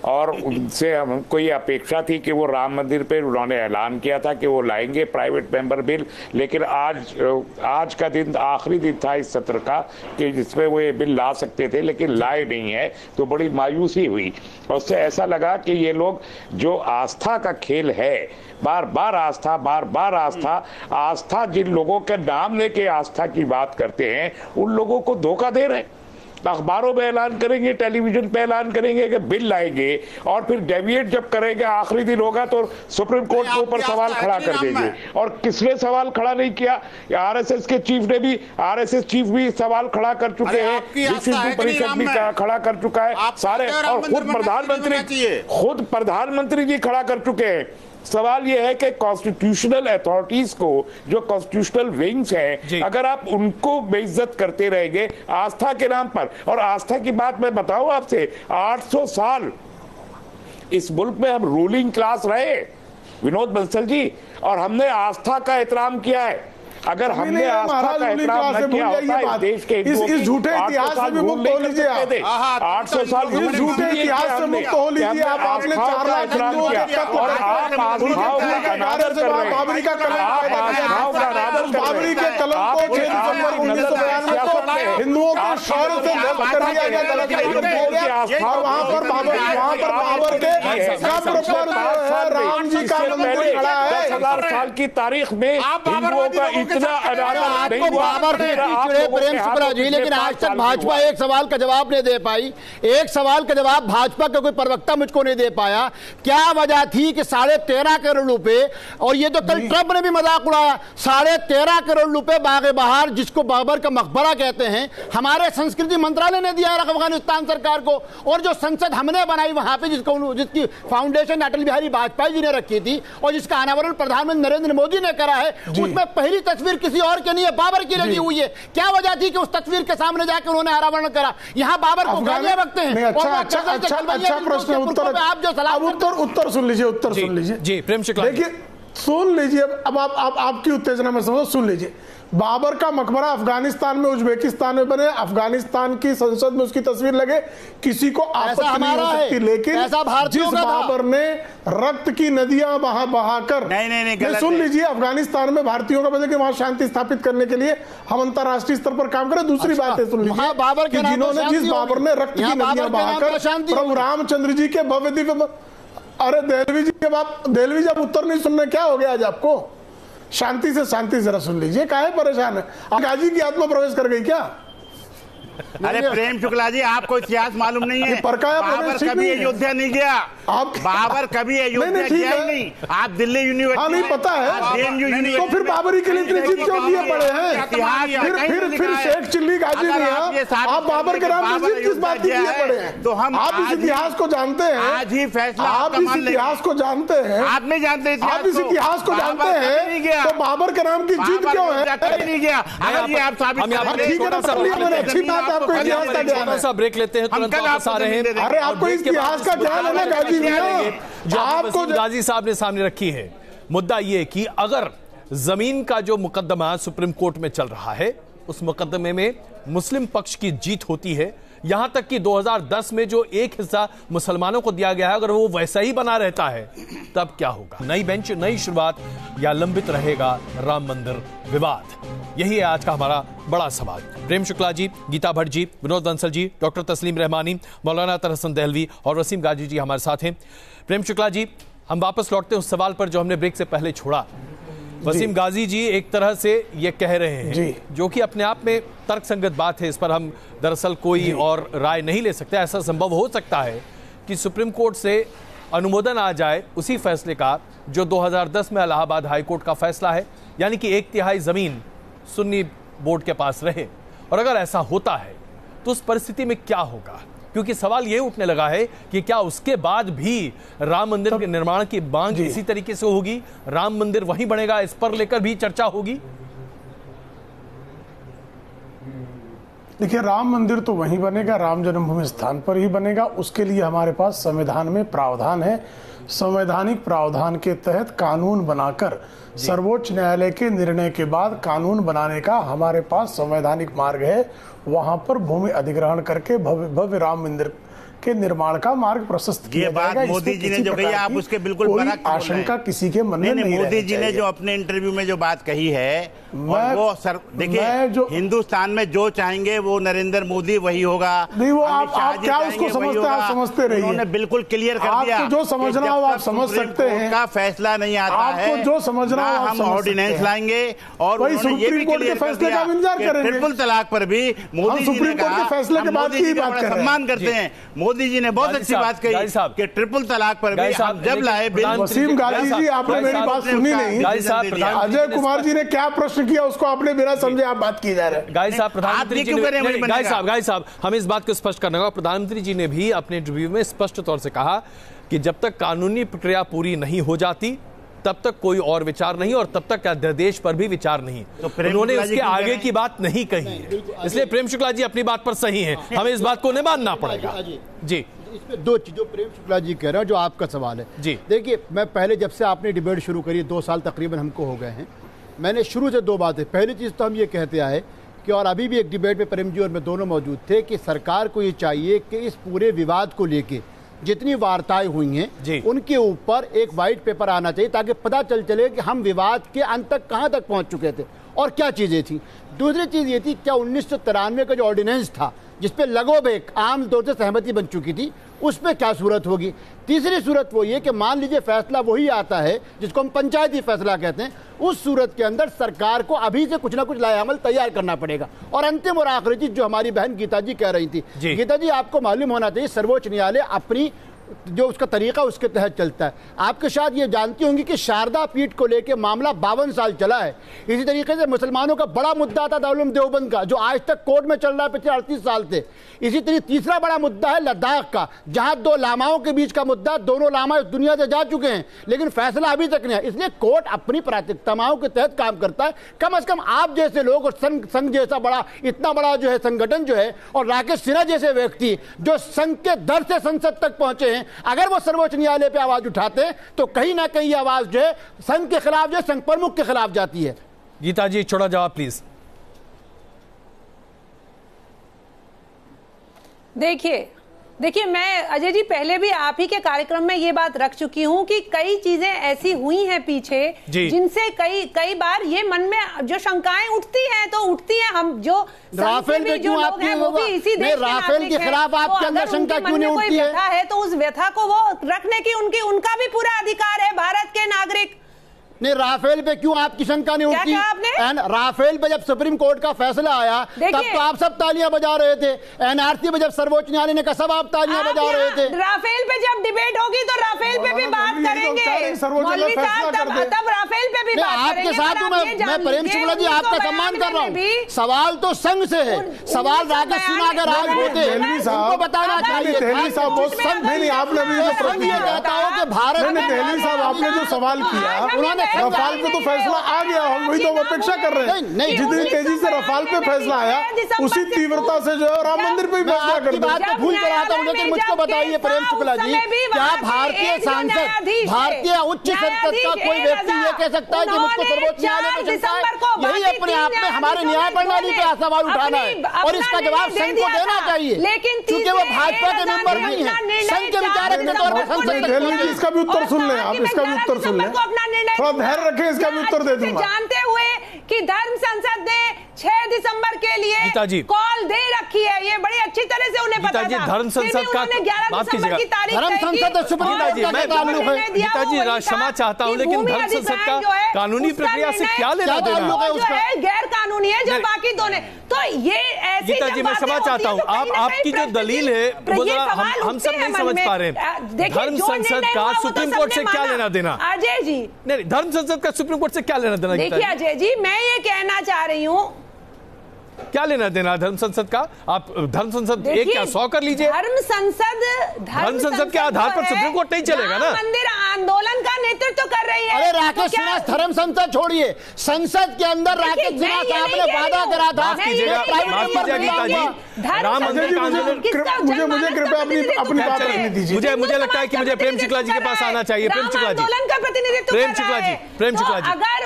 और उनसे हमको ये अपेक्षा थी कि वो राम मंदिर पे उन्होंने ऐलान किया था कि वो लाएंगे प्राइवेट मेंबर बिल, लेकिन आज का दिन आखिरी दिन था इस सत्र का कि जिसमें वो ये बिल ला सकते थे, लेकिन लाए नहीं है। तो बड़ी मायूसी हुई, और उससे ऐसा लगा कि ये लोग जो आस्था का खेल है, बार बार आस्था जिन लोगों के नाम लेके आस्था की बात करते हैं उन लोगों को धोखा दे रहे हैं। अखबारों में ऐलान करेंगे, टेलीविजन पे ऐलान करेंगे कि बिल लाएंगे, और फिर डेविएट जब करेंगे आखिरी दिन होगा तो सुप्रीम कोर्ट के ऊपर सवाल खड़ा कर देंगे। और किसने सवाल खड़ा नहीं किया? आरएसएस के चीफ ने भी, आरएसएस चीफ भी सवाल खड़ा कर चुके हैं, विश्व हिंदू परिषद भी खड़ा कर चुका है सारे, और खुद प्रधानमंत्री जी खड़ा कर चुके हैं। सवाल यह है कि कॉन्स्टिट्यूशनल अथॉरिटीज को, जो कॉन्स्टिट्यूशनल विंग्स हैं, अगर आप उनको बेइज्जत करते रहेंगे आस्था के नाम पर। और आस्था की बात मैं बताऊं आपसे, 800 साल इस मुल्क में हम रूलिंग क्लास रहे विनोद बंसल जी, और हमने आस्था का एहतराम किया है। अगर हमने आस्था का एहतराम न किया होता इस देश के इस झूठे इतिहास से भी मुक्त हो लीजिए। 800 साल इस झूठे इतिहास से मुक्त हो लीजिए। आप आपने 4 लाख हिंदुओं के कत्ल, और आप आस्थाओं का अनादर कर रहे हैं। बाबरी का कलंक, बाबरी के कलंक को 6 दिसंबर 1992 को हिंदुओं को शौर्य से नष्ट कर दिया गया, गलत हो गया। और वहां पर बाबर के कब्र पर राम जी का मंदिर खड़ा है। 10,000 साल की तारीख में हिंदुओं का इतना प्रेम शुक्ला जी, लेकिन आज तक भाजपा एक सवाल का जवाब नहीं दे पाई। एक सवाल का जवाब भाजपा का कोई प्रवक्ता मुझको नहीं दे पाया। क्या वजह थी कि 13.5 करोड़ रुपए, और ये तो कल ट्रंप ने भी मजाक उड़ाया, 13.5 करोड़ रुपए बागे बहार, जिसको बाबर का मकबरा कहते हैं, हमारे संस्कृति मंत्रालय ने दिया अफगानिस्तान सरकार को। और जो संसद हमने बनाई वहां पे, जिसकी फाउंडेशन अटल बिहारी वाजपेयी जी ने रखी थी, और जिसका अनावरण प्रधानमंत्री नरेंद्र मोदी ने करा है, उसमें पहली तस्वीर किसी और के नहीं है, बाबर की लगी हुई है। क्या वजह थी कि उस तस्वीर के सामने जाकर उन्होंने अनावरण करा? यहाँ बाबर को गालियां बकते हैं। अच्छा प्रश्न, उत्तर सुन लीजिए, उत्तर सुन लीजिए। जी प्रेम शुक्ला, देखिए सुन लीजिए, अब आप आपकी उत्तेजना में समझो, सुन लीजिए। बाबर का मकबरा अफगानिस्तान में, उज्बेकिस्तान में बने, अफगानिस्तान की संसद में उसकी तस्वीर लगे, किसी को आपत्ति नहीं हो सकती, लेकिन जिस बाबर ने रक्त की नदियां बहाकर, नहीं, सुन लीजिए, अफगानिस्तान में भारतीयों का बदल के वहां शांति स्थापित करने के लिए हम अंतर्राष्ट्रीय स्तर पर काम करें। दूसरी बात है, सुन लीजिए, जिन्होंने, जिस बाबर ने रक्त की नदियां बहाकर प्रभु रामचंद्र जी के भव्य दिव्य, अरे देलवी जी अब उत्तर नहीं सुनने, क्या हो गया आज आपको? शांति से जरा सुन लीजिए, काहे परेशान है? गाजी की आत्मा प्रवेश कर गई क्या? अरे प्रेम शुक्ला जी, आपको इतिहास मालूम नहीं है। बाबर कभी अयोध्या नहीं गया, बाबर कभी अयोध्या गया ही नहीं। आप दिल्ली यूनिवर्सिटी, हाँ नहीं पता है, तो फिर बाबरी के लिए इतनी जीत क्यों दिए पड़े हैं? फिर शेख चिल्ली गाजी नहीं, आप बाबर के नाम पर जीत किस बात की दिए पड़े हैं? तो हम आप इस इतिहास को जानते हैं, आज ही फैसला, आप इस इतिहास को जानते हैं, आप नहीं जानते, आप इस इतिहास को जानते हैं, तो बाबर के नाम की जीत क्यों है? नहीं गया, अगर ये आप साबित ठीक है ना, अच्छी बात, आपको इतिहास का ज्ञान है। ब्रेक लेते हैं, तुरंत वापस आ रहे हैं। अरे आपको इतिहास का ज्ञान है ना गाजी मियां, जो आपको गाजी साहब ने सामने रखी है। मुद्दा ये कि अगर जमीन का जो मुकदमा सुप्रीम कोर्ट में चल रहा है, उस मुकदमे में मुस्लिम पक्ष की जीत होती है, यहां तक कि 2010 में जो एक हिस्सा मुसलमानों को दिया गया है, अगर वो वैसा ही बना रहता है, तब क्या होगा? नई बेंच, नई शुरुआत, या लंबित रहेगा राम मंदिर विवाद? यही है आज का हमारा बड़ा सवाल। प्रेम शुक्ला जी, गीता भट्ट जी, विनोद बंसल जी, डॉक्टर तस्लीम रहमानी, मौलाना अतर हसन दहलवी और वसीम गाजी जी हमारे साथ हैं। प्रेम शुक्ला जी, हम वापस लौटते हैं उस सवाल पर जो हमने ब्रेक से पहले छोड़ा। वसीम गाजी जी एक तरह से ये कह रहे हैं, जो कि अपने आप में तर्कसंगत बात है, इस पर हम दरअसल कोई और राय नहीं ले सकते। ऐसा संभव हो सकता है कि सुप्रीम कोर्ट से अनुमोदन आ जाए उसी फैसले का जो 2010 में इलाहाबाद हाईकोर्ट का फैसला है, यानी कि 1/3 जमीन सुन्नी बोर्ड के पास रहे। और अगर ऐसा होता है तो उस परिस्थिति में क्या होगा? क्योंकि सवाल यह उठने लगा है कि क्या उसके बाद भी राम मंदिर के निर्माण की मांग इसी तरीके से होगी, राम मंदिर वहीं बनेगा, इस पर लेकर भी चर्चा होगी? देखिए, राम मंदिर तो वहीं बनेगा, राम जन्मभूमि स्थान पर ही बनेगा। उसके लिए हमारे पास संविधान में प्रावधान है। संवैधानिक प्रावधान के तहत कानून बनाकर सर्वोच्च न्यायालय के निर्णय के बाद कानून बनाने का हमारे पास संवैधानिक मार्ग है। वहां पर भूमि अधिग्रहण करके भव्य राम मंदिर के निर्माण का मार्ग प्रशस्त किया जाएगा। मोदी जी ने जो कही, आप उसके बिल्कुल बरक आशंका किसी के मन में नहीं। मोदी जी ने जो अपने इंटरव्यू में जो बात कही है, वो सर देखिए, हिंदुस्तान में जो चाहेंगे वो नरेंद्र मोदी वही होगा। नहीं, वो आप क्या उसको समझते हैं? आप समझते रहिए, उन्होंने बिल्कुल क्लियर कर दिया। जो समझना हो आप समझ सकते हैं, का फैसला नहीं आता है, आपको जो समझना हो हम ऑर्डिनेंस लाएंगे। और सुप्रीम कोर्ट के फैसले का इंतजार करेंगे। ट्रिपल तलाक पर भी मोदी जी सुप्रीम कोर्ट के फैसले के बाद की बात कर सम्मान करते हैं। मोदी जी ने बहुत अच्छी बात कही कि ट्रिपल तलाक पर भी हम जब लाए बिल। वसीम गाजी जी, आपने मेरी बात सुनी नहीं। अजय कुमार जी ने क्या प्रश्न किया, उसको आपने बिना समझे आप बात की जा रहे हैं। गाजी साहब, प्रधानमंत्री जी ने, गाजी साहब, हम इस बात को स्पष्ट करना होगा। प्रधानमंत्री जी ने भी अपने इंटरव्यू में स्पष्ट तौर से कहा कि जब तक कानूनी प्रक्रिया पूरी नहीं हो जाती तब तक कोई और विचार नहीं, और तब तक अध्यादेश पर भी विचार नहीं। तो उन्होंने उसके आगे की बात नहीं कही है। इसलिए प्रेम शुक्ला जी अपनी बात पर सही हैं, हमें इस बात को निभाना पड़ेगा। जी, इसमें दो चीज़, जो प्रेम शुक्ला जी कह रहे हैं, जो आपका सवाल है जी। देखिए, मैं पहले जब से आपने डिबेट शुरू करी, 2 साल तकरीबन हमको हो गए हैं, मैंने शुरू से 2 बातें। पहली चीज़ तो हम ये कहते आए कि, और अभी भी एक डिबेट में प्रेम जी और मैं दोनों मौजूद थे, कि सरकार को ये चाहिए कि इस पूरे विवाद को लेके जितनी वार्ताएं हुई हैं उनके ऊपर एक वाइट पेपर आना चाहिए, ताकि पता चले कि हम विवाद के अंत तक कहां तक पहुंच चुके थे और क्या चीजें थी। दूसरी चीज ये थी, क्या 1993 का जो ऑर्डिनेंस था जिसपे लगोबेग आम तौर से सहमति बन चुकी थी, उसमें क्या सूरत होगी। तीसरी सूरत वो ये कि मान लीजिए फैसला वही आता है जिसको हम पंचायती फैसला कहते हैं, उस सूरत के अंदर सरकार को अभी से कुछ ना कुछ लाएअमल तैयार करना पड़ेगा। और अंतिम और आखिरी चीज जो हमारी बहन गीता जी कह रही थी, गीता जी आपको मालूम होना चाहिए सर्वोच्च न्यायालय अपनी जो उसका तरीका उसके तहत चलता है। आपके शायद ये जानती होंगी कि शारदा पीठ को लेकर मामला 52 साल चला है। इसी तरीके से मुसलमानों का बड़ा मुद्दा था दारुल उलूम देवबंद का, जो आज तक कोर्ट में चल रहा है पिछले 38 साल से। इसी तरीके तीसरा बड़ा मुद्दा है लद्दाख का, जहां 2 लामाओं के बीच का मुद्दा, दोनों लामा इस दुनिया से जा चुके हैं लेकिन फैसला अभी तक नहीं है। इसलिए कोर्ट अपनी प्राथमिकताओं के तहत काम करता है। कम से कम आप जैसे लोग और संघ जैसा बड़ा, इतना बड़ा जो है संगठन जो है, और राकेश सिन्हा जैसे व्यक्ति जो संघ के दर से संसद तक पहुंचे हैं, हैं, अगर वो सर्वोच्च न्यायालय पे आवाज उठाते हैं तो कहीं ना कहीं आवाज जो है संघ के खिलाफ, जो संघ प्रमुख के खिलाफ जाती है। गीता जी छोड़ा जवाब प्लीज। देखिए मैं अजय जी पहले भी आप ही के कार्यक्रम में ये बात रख चुकी हूँ कि कई चीजें ऐसी हुई हैं पीछे जिनसे कई बार ये मन में जो शंकाएं उठती हैं तो उठती हैं। हम जो राफेल पे क्यों आपकी राफेल के खिलाफ आपके अंदर शंका क्यों नहीं उठती है? तो उस व्यथा को वो रखने की उनका भी पूरा अधिकार है, भारत के नागरिक। नहीं, राफेल पे क्यों आपकी शंका नहीं उठती? राफेल पे जब सुप्रीम कोर्ट का फैसला आया तब तो आप सब तालियां बजा रहे थे। एनआरसी पे जब सर्वोच्च न्यायालय ने कहा सब आप तालियां बजा रहे थे। राफेल पे जब डिबेट होगी तो राफेल पे भी बात करेंगे, मौलवी साहब, तब राफेल पे भी बात करेंगे। आपके साथ हूं मैं प्रेम शुक्ला जी, आपका सम्मान कर रहा हूँ। सवाल तो संघ से है, सवाल राकेश सिन्हा अगर आज होते उनको बताना चाहिए। कहता हूँ कि भारत में दिल्ली साहब आपने जो सवाल किया, उन्होंने रफाल पे तो फैसला आ गया, हम वही तो अपेक्षा कर रहे हैं। जितनी तेजी से रफाल पे फैसला आया उसी तीव्रता से जो है राम मंदिर पे भी फैसला कर दिया। बात तो भूल कर रहा था, लेकिन मुझको बताइए प्रेम शुक्ला जी, क्या भारतीय सांसद, भारतीय उच्च संसद का कोई व्यक्ति ये कह सकता है कि मुझको सर्वोच्च न्यायालय में शंका है? यही अपने आप में हमारे न्याय प्रणाली पे सवाल उठाना है और इसका जवाब संघ को देना चाहिए, क्योंकि वो भाजपा के मेंबर नहीं है, संघ के विचारक के तौर पर संसद। इसका भी उत्तर सुन लें आप, इसका भी उत्तर सुन लें, थोड़ा धैर्य रखें, इसका भी उत्तर दे दूंगा। जानते हुए कि धर्म संसद ने 6 दिसंबर के लिए कॉल दे रखी है, ये बड़ी अच्छी तरह से उन्हें पता था। धर्म संसद का माफ कीजिएगा, धर्म संसद सुप्रीम कोर्ट का ताल्लुक है। गीता जी क्षमा चाहता हूँ, लेकिन धर्म संसद का कानूनी प्रक्रिया से क्या लेना देना? गैर कानूनी है जो बाकी दोनों, तो ये ऐसी गीता जी मैं क्षमा चाहता हूँ, आपकी जो दलील है वो हम सब नहीं समझ पा रहे हैं। धर्म संसद का सुप्रीम कोर्ट से क्या लेना देना? अजय जी नहीं, धर्म संसद का सुप्रीम कोर्ट से क्या लेना देना? देखिए अजय जी, मैं ये कहना चाह रही हूँ, क्या लेना देना धर्म संसद का? आप धर्म संसद एक क्या 100 कर लीजिए। धर्म संसद के आधार पर सुप्रीम कोर्ट नहीं चलेगा ना। मंदिर आंदोलन का नेतृत्व कर रही है। अरे राकेश सिन्हा, धर्म संसद छोड़िए, संसद के अंदर राकेश सिन्हा साहब ने वादा करा था। माफ कीजिएगा गीता जी, राम मंदिर का आंदोलन, मुझे कृपया अपनी बात करने दीजिए। मुझे लगता है कि मुझे प्रेम शुक्ला जी के पास आना चाहिए। प्रेम शुक्ला जी, आंदोलन का प्रतिनिधित्व प्रेम शुक्ला जी, प्रेम शुक्ला जी, अगर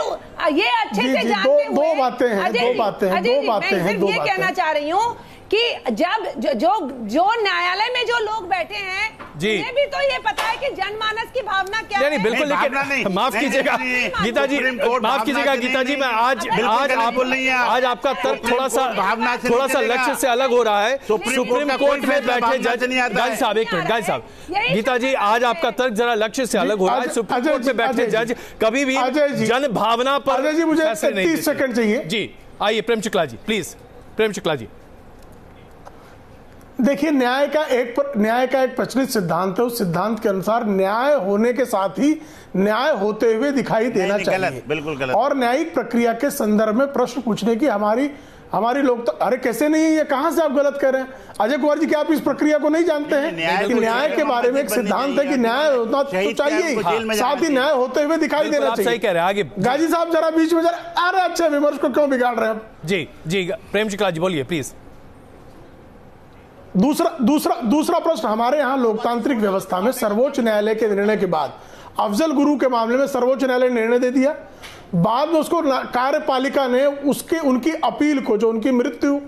ये अच्छे से जानते हुए दो बातें हैं, ये कहना चाह रही हूँ कि जब जो न्यायालय में जो लोग बैठे हैं उन्हें भी तो ये पता है कि जनमानस की भावना क्या है। नहीं बिल्कुल, लेकिन माफ कीजिएगा गीता जी, माफ कीजिएगा गीता जी, मैं आज आपका तर्क थोड़ा सा लक्ष्य से अलग हो रहा है। सुप्रीम कोर्ट में बैठे जज साहब, एक मिनट गाइज साहब, गीता जी आज आपका तर्क जरा लक्ष्य से अलग हो रहा है। सुप्रीम कोर्ट में बैठे जज कभी भी जन भावना पर मुझे 30 सेकंड चाहिए जी। आइए प्रेम शुक्ला जी, प्लीज प्रेम शुक्ला जी। देखिए, न्याय का एक प्रचलित सिद्धांत है, उस सिद्धांत के अनुसार न्याय होने के साथ ही न्याय होते हुए दिखाई देना चाहिए। बिल्कुल गलत। और न्यायिक प्रक्रिया के संदर्भ में प्रश्न पूछने की हमारी लोग तो, अरे कैसे नहीं, ये कहां से आप गलत कर रहे हैं? अजय कुमार जी, क्या आप इस प्रक्रिया को नहीं जानते हैं कि न्याय के बारे में एक सिद्धांत है कि न्याय होना तो चाहिए, साथ ही न्याय होते हुए दिखाई देना चाहिए। सही कह रहे हैं। आगे गाजी साहब जरा बीच में जरा, अरे अच्छे विमर्श को क्यों बिगाड़ रहे हैं? जी जी प्रेम शुक्ला जी बोलिए प्लीज। दूसरा प्रश्न, हमारे यहाँ लोकतांत्रिक व्यवस्था में सर्वोच्च न्यायालय के निर्णय के बाद अफजल गुरु के मामले में सर्वोच्च न्यायालय ने निर्णय दे दिया, बाद में उसको कार्यपालिका ने उनकी अपील को, जो उनकी मृत्यु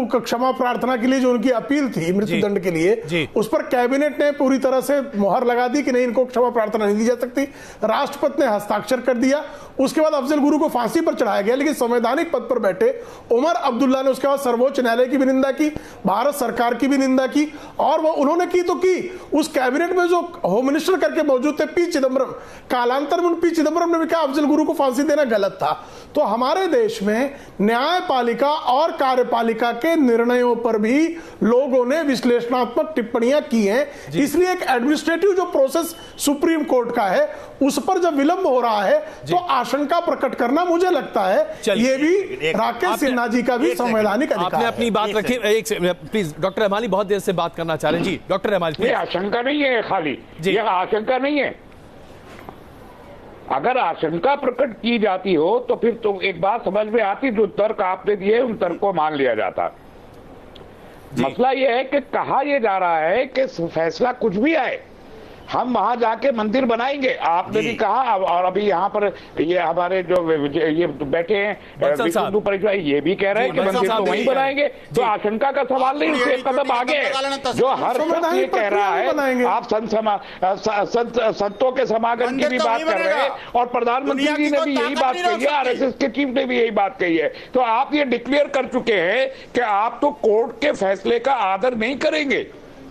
क्षमा प्रार्थना के लिए जो उनकी अपील थी मृत्युदंड के लिए, उस पर कैबिनेट ने पूरी तरह से मुहर लगा दी कि नहीं, इनको क्षमा प्रार्थना नहीं दी जा सकती। राष्ट्रपति ने हस्ताक्षर कर दिया। उसके बाद अफजल गुरु को फांसी पर चढ़ाया गया, लेकिन संवैधानिक पद पर बैठे उमर अब्दुल्ला ने उसके बाद सर्वोच्च न्यायालय की भी निंदा की, भारत सरकार की भी निंदा की, और वो उन्होंने की तो की। उस कैबिनेट में जो होम मिनिस्टर करके मौजूद थे पी चिदम्बरम, कालांतर में पी चिदम्बरम ने भी कहा अफजल गुरु को फांसी देना गलत था। तो हमारे देश में न्यायपालिका और कार्यपालिका के निर्णयों पर भी लोगों ने विश्लेषणात्मक टिप्पणियां की हैं। इसलिए एक एडमिनिस्ट्रेटिव जो प्रोसेस सुप्रीम कोर्ट का है, उस पर जब विलंब हो रहा है तो आशंका प्रकट करना, मुझे लगता है ये भी राकेश सिन्हा जी का भी संवैधानिक अधिकार है। आपने अपनी बात रखी, प्लीज डॉक्टर रहमानी बहुत देर से बात करना चाह रहे हैं। जी डॉक्टर रहमानी। आशंका नहीं है, खाली ये आशंका नहीं है। अगर आशंका प्रकट की जाती हो तो फिर तो एक बात समझ में आती, जो तर्क आपने दिए उन तर्क को मान लिया जाता। मसला ये है कि कहा यह जा रहा है कि फैसला कुछ भी आए हम वहां जाके मंदिर बनाएंगे। आपने भी कहा, और अभी यहाँ पर ये हमारे जो ये बैठे हैं हिंदू परिषद ये भी कह रहे हैं कि मंदिर तो वहीं बनाएंगे। तो आशंका का सवाल नहीं, उससे एक कदम आगे जो हर शख्स ये कह रहा है। आप संतों के समागम की भी बात कर रहे हैं और प्रधानमंत्री जी ने भी यही बात कही है, आरएसएस के चीफ ने भी यही बात कही है। तो आप ये डिक्लेयर कर चुके हैं कि आप तो कोर्ट के फैसले का आदर नहीं करेंगे,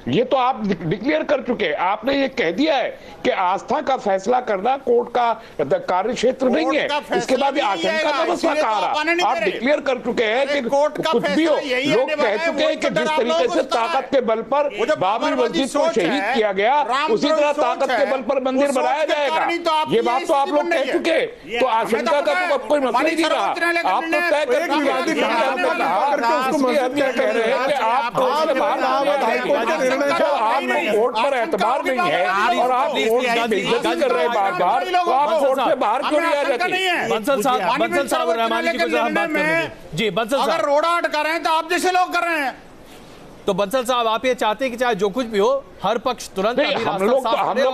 ये तो आप डिक्लेयर कर चुके हैं। आपने ये कह दिया है कि आस्था का फैसला करना कोर्ट का कार्य क्षेत्र नहीं है। इसके बाद आशंका का मसला कहा रहा, आप डिक्लेयर कर चुके हैं कि कुछ भी हो। लोग कह चुके हैं कि जिस तरीके से ताकत के बल पर बाबरी मस्जिद को शहीद किया गया, उसी तरह ताकत के बल पर मंदिर बनाया जाएगा। ये बात तो आप लोग कह चुके, तो आशंका का तो कोई मसला नहीं रहा। आप तो तय कर चुके आप कोर्ट पर एतबार नहीं है और आप कोर्ट की बेइज्जती कर रहे हैं बार-बार, तो आप कोर्ट से बाहर क्यों नहीं आ जाते? बंसल साहब रहमानी की वजह हम बात करेंगे। जी बंसल साहब, अगर रोड़ा अटका रहे हैं तो आप जैसे लोग कर रहे हैं। तो बंसल साहब आप ये चाहते हैं कि चाहे जो कुछ भी हो हर पक्ष तुरंत हम लोग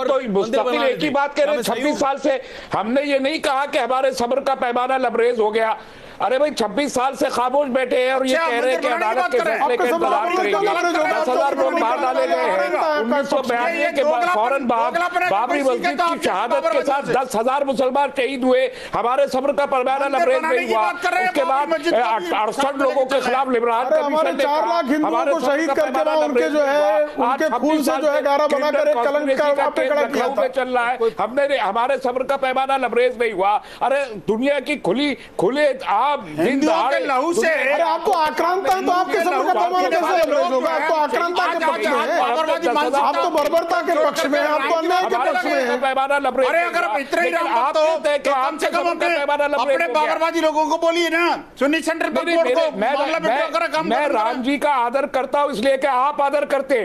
तो मुस्तकिल एक ही बात कह रहे हैं। 26 साल से हमने ये नहीं कहा कि हमारे सब्र का पैमाना लबरेज हो गया। अरे भाई 26 साल से खामोश बैठे हैं और ये कह रहे हैं कि अदालत के फैसले के इंतजार करेंगे। 10,000 लोग बाहर डाले गए हैं। 1992 के फौरन बाद बाबरी मस्जिद की शहादत के साथ 10,000 मुसलमान शहीद हुए, हमारे सब्र का पैमाना लबरेज नहीं हुआ। उसके बाद 68 लोगों के खिलाफ लिबरान कमीशन ने 4 लाख हिंदुओं को शहीद करके उनके जो है उनके खून से जो है गारा बनाकर एक कलंक का चल रहा है। हमने हमारे सब्र का पैमाना लबरेज नहीं हुआ। अरे दुनिया की खुले हिंदुओं के लहू से, अरे आपको आक्रांता है तो आपके सब्र का पैमाना कैसे लबरेज होगा? आप तो आक्रांता के पक्ष में हैं, आप तो बर्बरता के पक्ष में हैं, आप तो अन्याय के पक्ष में हैं। पैमाना लबरेज, अरे अगर इतना ही आप तो कम से कम अपने बाबरवादी लोगों को बोलिए ना, सुन्नी सेंटर पर मैं राम जी का आदर करता हूं इसलिए कि आप आदर करते,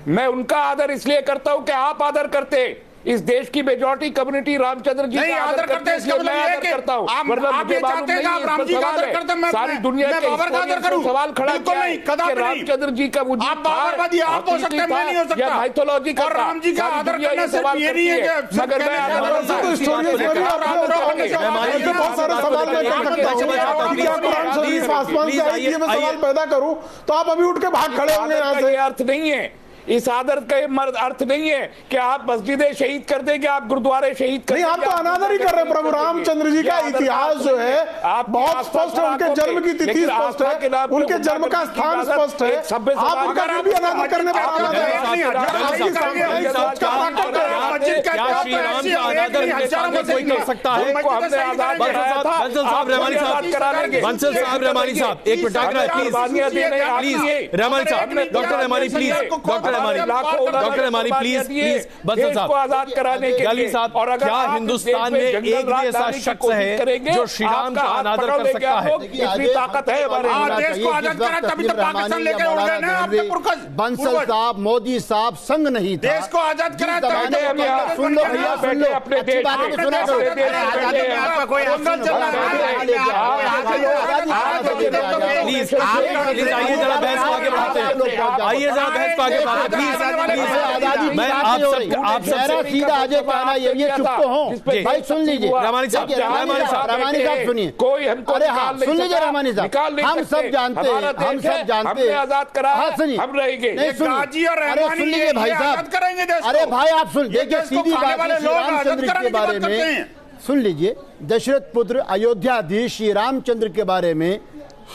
मैं उनका आदर इसलिए करता हूं कि आप आदर करते। इस देश की मेजॉरिटी कम्युनिटी रामचंद्र जी का आदर करते हैं, इसलिए मैं आदर करता हूं। वरना मुझे मालूम नहीं है, राम जी का आदर करते हैं, सारी दुनिया के सवाल खड़ा किया है कि रामचंद्र जी का वजूद आप बाबरवादी आप हो सकते हैं, मैं नहीं हो सकता। माइथोलॉजी का राम जी का आदर करना सिर्फ ये नहीं है कि मगर मैं बहुत सारे सवाल पैदा करूं तो आप अभी उठ के भाग खड़े होंगे यहाँ से। अर्थ नहीं है, इस आदर का अर्थ नहीं है कि आप मस्जिदें शहीद कर देंगे, आप गुरुद्वारे शहीद कर देंगे। आप तो अनादर ही कर रहे हैं। प्रभु रामचंद्र जी का इतिहास जो है बहुत स्पष्ट है, उनके जन्म की तिथि स्पष्ट है, उनके जन्म का स्थान स्पष्ट है। आप उनका भी अनादर करने पर कोई कर सकता है? बंसल साहब रहमानी साहब एक मिनट प्लीज, रहमानी साहब, doctor Rahmani please, doctor Rahmani please, Bansal साहब आजाद कराने के लिए। और अगर क्या हिंदुस्तान में एक भी ऐसा शख्स है जो श्री राम का अनादर कर सकता है? इतनी ताकत है हमारे देश को आजाद करा, तभी तो पाकिस्तान लेके उड़ गए ना आपके पुरखज। बंसल साहब, मोदी साहब संग नहीं था, देश को आजाद करा। सुन लो भैया, सुन लो अपने देश प्लीज आइए जरा बहस को आगे बढ़ाते हैं, आइए जरा बहस को आगे बढ़ाते हैं। मैं आप सबसे सीधा आगे पाना ये चुप तो हो भाई, सुन लीजिए रहमानी साहब, रहमानी साहब सुनिए, कोई हमको अरे हाँ सुन लीजिए रहमानी साहब, हम सब जानते हैं, हम सब जानते हैं, आजाद करा, हाँ सुनिए, हम रहेंगे। नहीं सुनिए, अरे सुन लीजिए भाई साहब, अरे भाई आप सुन, देखिए सीधी बात है, श्री रामचंद्र के बारे में सुन लीजिए। दशरथ पुत्र अयोध्याधीश श्री रामचंद्र के बारे में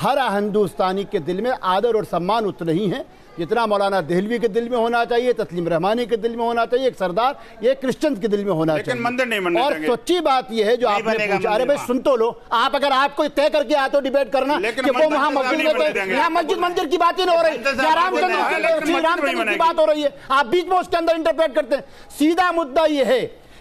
हर हिंदुस्तानी के दिल में आदर और सम्मान उतना ही है जितना मौलाना देहलवी के दिल में होना चाहिए, तस्लीम रहमानी के दिल में होना चाहिए, एक सरदार एक क्रिश्चियन के दिल में होना चाहिए। मंदिर नहीं बनने और सच्ची बात यह है जो आपने पूछा, अरे भाई सुन तो लो, आप अगर आपको तय करके आते हो डिबेट करना कि वो वहां मस्जिद में, यहाँ मस्जिद मंदिर की बात ही नहीं हो रही, रामचंद्र श्री रामचंद्र की बात हो रही है, आप बीच में उसके अंदर इंटरप्रेट करते हैं। सीधा मुद्दा यह है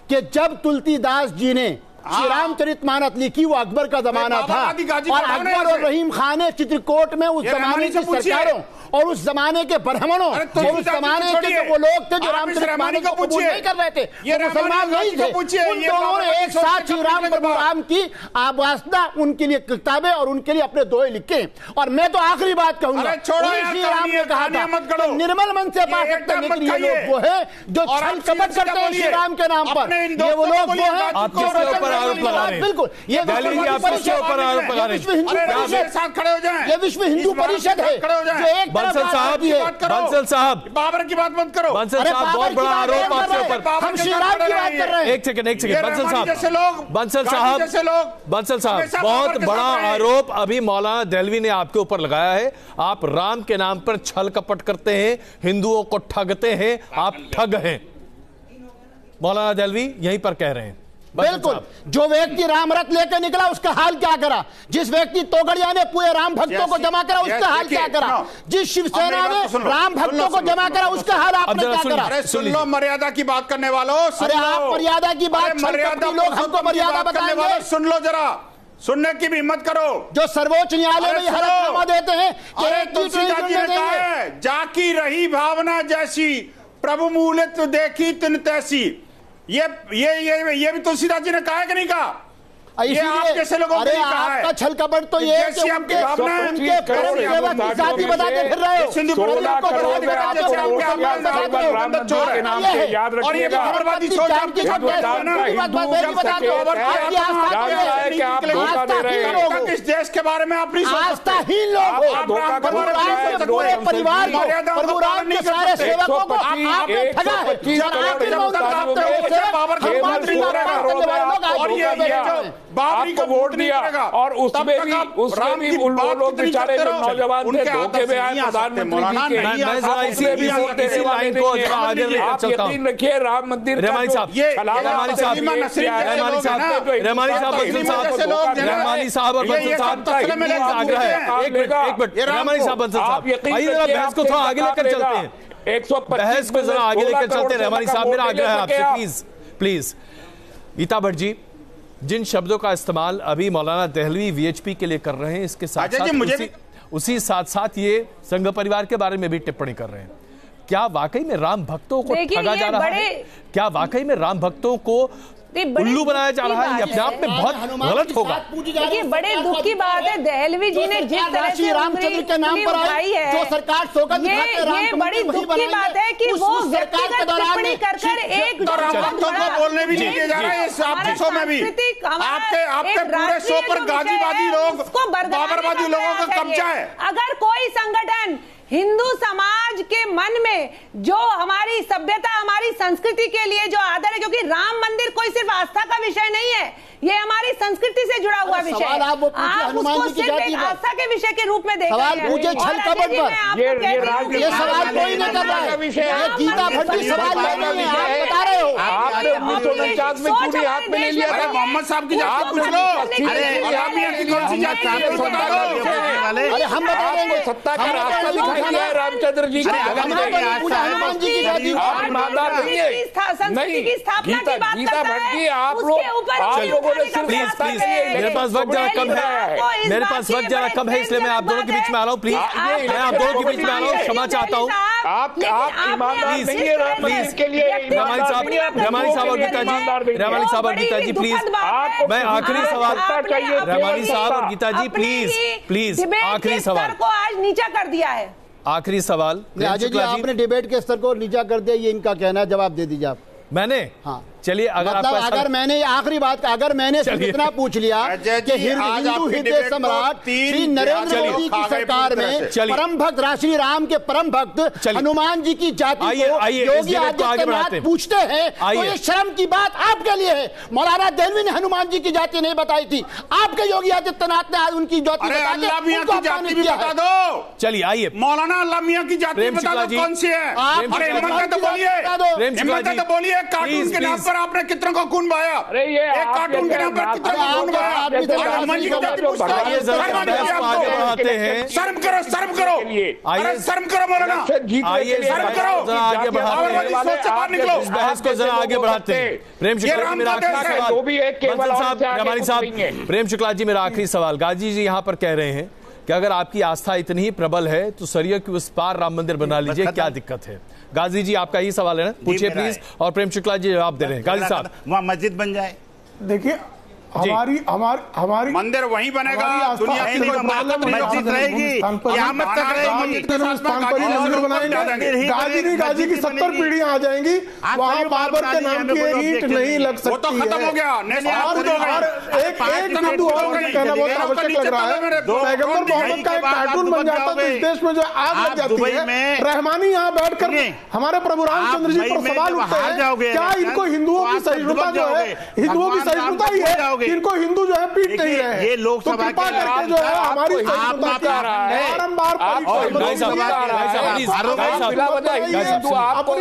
कि जब तुलसीदास जी ने श्री रामचरितमानस लिखी, वो अकबर का जमाना था, और अकबर और रहीम खान ने चित्रकूट में उस जमाने की सरकारों और उस जमाने के ब्राह्मणों और उस जमाने के जो वो लोग थे जो रामचरितमानस को कबूल नहीं कर रहे थे, वो मुसलमान नहीं थे, उन दोनों ने एक साथ श्री राम प्रभु राम की आवासना, उनके लिए किताबें और उनके लिए अपने दोहे लिखे। और मैं तो आखिरी बात कहूंगा, श्री राम ने कहा था निर्मल मन से पा सकते, लेकिन ये लोग वो है जो छल कपट करते हैं श्री राम के नाम पर, ये वो लोग वो है बिल्कुल, ये विश्व हिंदू परिषद है जो एक बंसल साहब बाबर की बात मत करो। बंसल साहब बहुत बड़ा आरोप आपके ऊपर, हम श्री राम की बात कर रहे हैं। एक सेकंड बंसल साहब बहुत बड़ा आरोप अभी मौलाना दहलवी ने आपके ऊपर लगाया है। आप राम के नाम पर छल कपट करते हैं, हिंदुओं को ठगते हैं, आप ठग हैं। मौलाना दहलवी यहीं पर कह रहे हैं। बिल्कुल, जो व्यक्ति राम रथ लेकर निकला उसका हाल क्या करा, जिस व्यक्ति तोगड़िया ने पूरे राम भक्तों को जमा करा उसका हाल क्या करा, जिस शिवसेना ने राम भक्तों को जमा करा उसका हाल आपने क्या करा। अरे सुन लो, मर्यादा की बात करने वालों, अरे आप मर्यादा की बात, लोग हमको मर्यादा बताएंगे, सुन लो जरा, सुनने की भी हिम्मत करो। जो सर्वोच्च न्यायालय में हलफनामा देते हैं, जाकी रही भावना जैसी प्रभु मूलित देखी तिन तैसी, ये भी तुलसीदास जी ने कहा है कि नहीं कहा? ये आप जैसे लोगों अरे आपका छल कपट तो ये जैसी आपकी भावना है, उनके परम सेवक की जाति बताते फिर रहे हो, और ये खबरबाजी सोच आपकी किस देश के बारे में आप नहीं आस्थाहीन लोग हो, पूरे परिवार को, प्रभु राम के सारे सेवकों को आपने ठगा है। आपको वोट दिया और उसमें भी उन लोग बेचारे जो नौजवान थे धोखे में आए प्रधानमंत्री जी, आप यकीन रखिए राम मंदिर रहमानी साहब और बंसल साहब बहस को थोड़ा आगे लेकर चलते हैं, 125 को जरा आगे लेकर चलते हैं। रहमानी साहब मेरा आग्रह है आपसे, प्लीज प्लीज। गीता भट्ट जी, जिन शब्दों का इस्तेमाल अभी मौलाना दहलवी वीएचपी के लिए कर रहे हैं, इसके साथ उसी साथ साथ ये संघ परिवार के बारे में भी टिप्पणी कर रहे हैं। क्या वाकई में राम भक्तों को ठगा जा रहा है? क्या वाकई में राम भक्तों को उल्लू बनाया जा रहा है? अपने आप में बहुत गलत होगा। देखिए, बड़े दुख की बात है, दहलवी जी ने जिस तरह से रामचंद्र के नाम पर आई है, जो सरकार ये बड़ी दुख की बात है कि वो व्यक्तिगत टिप्पणी कर एक भक्तों को बोलने भी नहीं दिया जा रहा है। इस शो में भी आपके पूरे शो पर गाजीबाजी लोग, बाबरबाजी लोगों का कब्जा है। अगर कोई संगठन हिंदू समाज के मन में जो हमारी सभ्यता, हमारी संस्कृति के लिए जो आदर है, क्योंकि राम मंदिर कोई सिर्फ आस्था का विषय नहीं है, ये हमारी संस्कृति से जुड़ा हुआ विषय है। आप उसको सिर्फ एक आस्था के विषय के रूप में देख रहे हैं। पूछे छल कपट पर, ये सवाल कोई नहीं कर रहा है। गीता भट्टी सवाल नहीं है, आप बता रहे हो। आपने 1949 में चूड़ी हाथ में ले लिया था। मोहम्मद साहब की जात पूछ लो, कौन सी जात? अरे हम बता देंगे, सत्ता का रास्ता दिखाई दिया है रामचंद्र जी ने। हनुमान जी की जाति आप ईमानदार नहीं है। गीता भट्टी, आप लोगों प्लीज प्लीज, मेरे पास वक्त जरा कम है, मेरे पास वक्त जरा कम है, इसलिए मैं आप दोनों के बीच में आ रहा हूँ। प्लीज, मैं आप दोनों के बीच में आ रहा हूँ, क्षमा चाहता हूँ। आप ईमानदार नहीं है रामचंद्र के लिए। रहमानी साहब और गीता जी, रहमानी साहब और गीता जी प्लीज, मैं आखिरी सवाल, रहमानी साहब और गीता जी प्लीज प्लीज, आखिरी सवाल को आज नीचा कर दिया है। आखिरी सवाल। अजय जी, आपने डिबेट के स्तर को नीचा कर दिया, ये इनका कहना है, जवाब दे दीजिए आप। मैंने? हाँ, चलिए, अगर मैंने आखिरी बात का, अगर मैंने इतना पूछ लिया कि हिंदू हृदय सम्राट श्री नरेंद्र मोदी की सरकार में परम भक्त राष्ट्रीय राम के परम भक्त हनुमान जी की जाति को योगी आदित्यनाथ पूछते हैं, तो ये शर्म की बात आपके लिए है। मौलाना दहलवी ने हनुमान जी की जाति नहीं बताई थी, आपके योगी आदित्यनाथ ने आज उनकी जाति बता दो। चलिए आइए, मौलाना अल्लाह मियां की जाति बता दो कौन सी है। बोलिए, कार्टून के नाम पर आपने कितने का खून बहाया? अरे ये एक कार्टून के नाम पर कितने का खून बहाया? शर्म करो, शर्म करो, अरे शर्म करो मौलाना, शर्म करो, आगे बढ़ाते हैं इस बहस को, जरा आगे बढ़ाते हैं। प्रेम शुक्ला जी, मेरा आखिरी सवाल। प्रेम शुक्ला जी, मेरा आखिरी सवाल। गाजी जी यहाँ पर कह रहे हैं कि अगर आपकी आस्था इतनी ही प्रबल है तो सरयू के उस पार राम मंदिर बना लीजिए, क्या दिक्कत है? गाजी जी, आपका ही सवाल है ना, पूछिए प्लीज। और प्रेम शुक्ला जी जवाब दे रहे हैं। गाजी साहब, वहाँ मस्जिद बन जाए। देखिए, हमारी मंदिर वहीं बनेगा, दुनिया की मस्जिद रहेगी, क़यामत तक रहेगी। गाजी की 70 पीढ़ियां आ जाएंगी, वहाँ बाबर के नाम की एक ईंट नहीं लग सकती। वो तो खत्म हो गया। एक बिंदु और कहना बहुत आवश्यक लग रहा है। पैगंबर मोहम्मद का एक कार्टून बन जाता तो इस देश में जो आग लग जाती है, रहमानी यहाँ बैठकर हमारे प्रभु रामचंद्र जी पर सवाल उठते हैं, क्या इनको हिंदुओं की सहिष्णुता जो है, हिंदुओं की सहिष्णुता ही है, इनको हिंदू जो है पीट नहीं रहे हैं? ये लोकसभा के जो है हमारी अपनी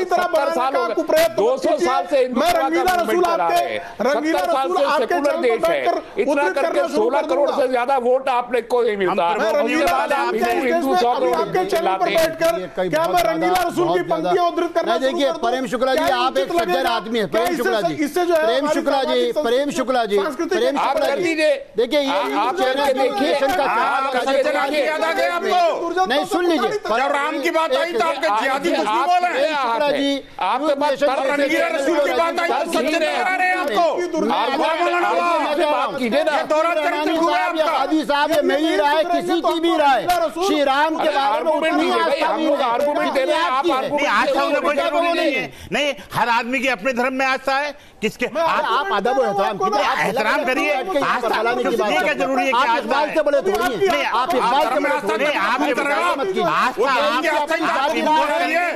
तरह बनाने का कुप्रयत्न 200 साल से मैं रंगीला रसूल आपके देश है, इतना करके 16 करोड़ से ज्यादा वोट आपने को नहीं मिलता। आपके चैनल पर बैठकर क्या मैं रंगीला रसूल की पंक्तियां उद्धृत करना? देखिए प्रेम शुक्ला जी, आप एक सज्जन आदमी है। प्रेम शुक्ला जी, प्रेम शुक्ला जी, प्रेम शुक्ला जी, प्रेम आप कर दीजिए। देखिए ये देखिए आपको नहीं, सुन लीजिए, जब राम की बात आई तो आपके जिहादी कुछ नहीं बोले। शुक्ला जी, आपके पास रंगीला रसूल की बात आई तो सच्चे करा रहे हैं आपको। हादी साहब, ये मेरी राय, किसी की भी राय, श्री राम के बारे में उतनी आर्गूमेंट दे रहे हैं आप। आस्था होना कोई जरूरी नहीं है। नहीं, हर आदमी की अपने धर्म में आस्था है। किसके आप अदब और एहतराम करिए। ये क्या जरूरी है कि आप इस बात से बड़े थोड़ी हैं, आप इस बात से बड़े थोड़ी हैं।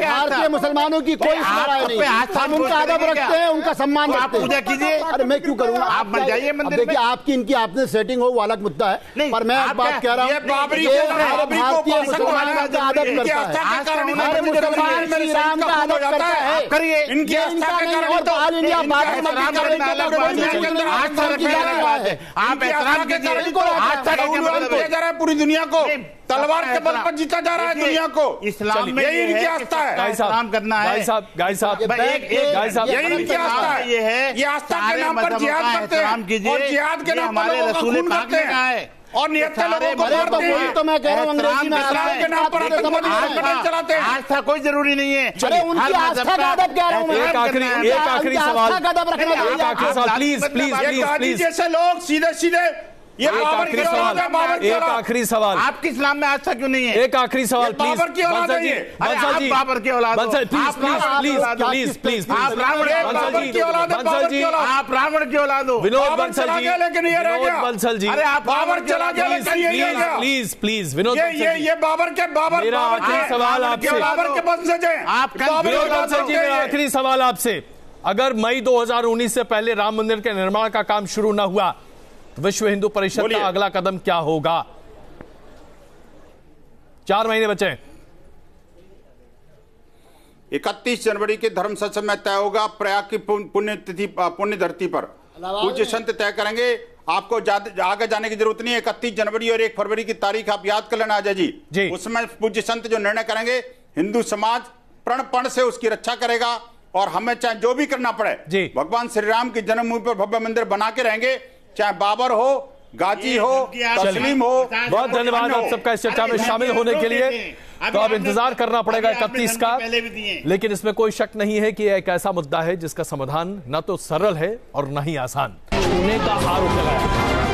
भारतीय मुसलमानों की कोई राय नहीं, हम उनका अदब रखते हैं, उनका सम्मान रखते हैं। पूजा कीजिए। अरे मैं क्यों करूँगा? आप बन जाइए मंदिर में। देखिए, आपकी इनकी आपने सेटिंग हो वो अलग मुद्दा है, पर मैं बात कह रहा हूँ, भारतीय मुसलमान का अदब करता है, हमारे मुसलमान श्री राम का अदब करता है। करिए इनकी आस्था के कारण तो ऑल इंडिया आप पूरी दुनिया को तलवार के बल पर जीता जा रहा है दुनिया को। इस्लाम में यही इनकी आस्था है, इस्लाम करना है। गाय साहब, यही इनकी आस्था है। ये है, ये आस्था के नाम पर जिहाद करते हैं और जिहाद के नाम पर लोगों का खून करते हैं और निहत्थे लोगों को मारते हैं। तो मैं कह रहा हूँ, अंग्रेजी में इस्लाम के नाम पर चलाते हैं। आस्था कोई जरूरी नहीं है। अरे उनकी आस्था का अदब कह रहा हूँ। एक आखिरी सवाल, प्लीज। जैसे लोग सीधे सीधे ये बाबर की औलाद है, बाबर की एक औलाद। आखिरी सवाल, आपके इस्लाम में आस्था क्यों नहीं है? एक आखिरी सवाल प्लीज। बाबर की औलाद है ये। बंसल जी, बाबर की औलाद, प्लीज। आप रावण की औलाद है, बाबर की औलाद। आप रावण की औलाद हो। विनोद बंसल जी, लेकिन ये रह गया। बंसल जी, अरे आप बाबर चला गया लेकिन ये रह गया। प्लीज विनोद, ये बाबर मेरा आखिरी सवाल आपसे, बाबर के वंशज हैं आप। विनोद बंसल जी, मेरा आखिरी सवाल आपसे, अगर मई 2019 से पहले राम मंदिर के निर्माण का काम शुरू न हुआ तो विश्व हिंदू परिषद का अगला कदम क्या होगा? 4 महीने बचे। 31 जनवरी के धर्म सत्संग में तय होगा, प्रयाग की पुण्यतिथि पुण्य धरती पर पूज्य संत तय करेंगे। आपको आगे जाने की जरूरत नहीं है। 31 जनवरी और 1 फरवरी की तारीख आप याद कर लेना अजय जी। उसमें पूज्य संत जो निर्णय करेंगे, हिंदू समाज प्रण पण से उसकी रक्षा करेगा और हमें चाहे जो भी करना पड़े भगवान श्री राम की जन्मभूमि पर भव्य मंदिर बना के रहेंगे, चाहे बाबर हो, गाजी हो, तस्लीम हो। बहुत धन्यवाद आप सबका इस चर्चा में शामिल होने के लिए। तो अब इंतजार करना पड़ेगा 31 का, लेकिन इसमें कोई शक नहीं है कि यह एक ऐसा मुद्दा है जिसका समाधान न तो सरल है और न ही आसान। पुणे का आरोप लगाया